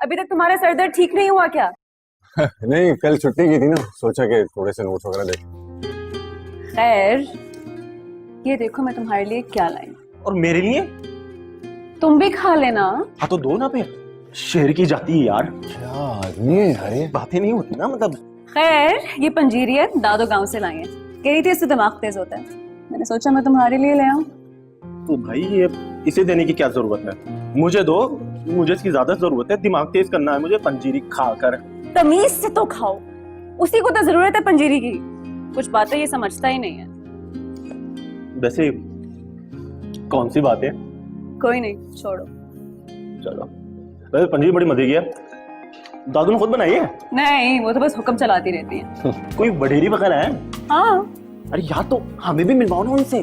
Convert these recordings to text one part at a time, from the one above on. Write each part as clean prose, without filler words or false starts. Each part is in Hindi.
अभी तक तुम्हारा सर दर्द ठीक नहीं हुआ क्या? नहीं, कल छुट्टी की थी ना, सोचा कि थोड़े से नोट्स वगैरह देख। खैर, ये देखो मैं तुम्हारे लिए क्या लाई। और मेरे लिए? तुम भी खा लेना। हाँ तो दो ना फिर। शेर की जाती है यार। क्या आदमी है यार ये। बातें नहीं होती ना मतलब। खैर, ये पंजीरी है, दादो गांव से लाई है। कह रही थी इससे दिमाग तेज होता है, मैंने सोचा मैं तुम्हारे लिए ले आऊं। तो भाई ये इसे देने की क्या जरूरत है? मुझे दो, मुझे इसकी ज्यादा जरूरत है। दिमाग तेज करना है मुझे पंजीरी खाकर। तमीज से तो खाओ, उसी को तो जरूरत है पंजीरी की। कुछ बातें ये समझता ही नहीं है। वैसे कौन सी बात है? कोई नहीं, छोड़ो। चलो, वैसे पंजीरी बड़ी मजे की है। दादू ने खुद बनाई है? नहीं, वो तो बस हुक्म चलाती रहती है। कोई वडेरी वगैरह है? हाँ। अरे यार तो हमें भी मिलवाओ ना उनसे।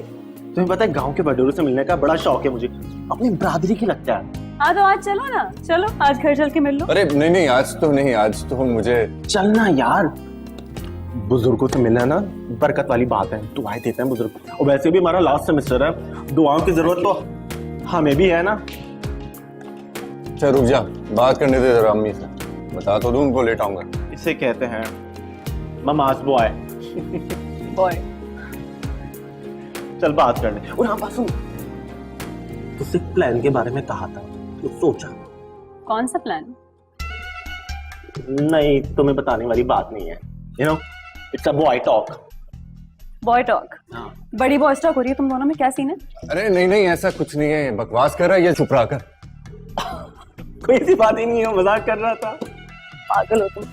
तुम्हें पता है गांव के वडेरों से मिलने का बड़ा शौक है मुझे, अपनी बरादरी की लगता है। हाँ तो आज चलो ना, चलो आज घर चल के मिल लो। अरे नहीं नहीं, आज तो नहीं, आज तो मुझे चलना यार, बुजुर्गों से मिलना ना बरकत वाली बात है। दुआएं देते हैं बुजुर्ग। और वैसे भी हमारा लास्ट सेमेस्टर है, दुआओं की जरूरत तो हमें भी है ना। चल रुक जा, बात करने दे जरा अम्मी से, बता तो दूं उनको, लेट आऊंगा। इसे कहते हैं ममाज बॉय। बॉय। चल बात कर ले। और हाँ बात सुन, तुझसे प्लान के बारे में कहा था, तो सोचा? कौन सा प्लान? नहीं, तुम्हें बताने वाली बात नहीं है। You know, it's a boy talk. Boy talk? हाँ। बड़ी बॉय टॉक हो रही है तुम दोनों में, क्या सीन है? अरे नहीं नहीं, ऐसा कुछ नहीं है, बकवास कर रहा है ये, चुप रहा कर। कोई ऐसी बात ही नहीं है, मजाक कर रहा था। पागल हो तुम।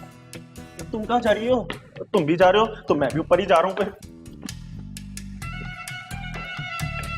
तुम कहाँ जा रही हो? तुम भी जा रहे हो तो मैं भी ऊपर ही जा रहा हूँ फिर।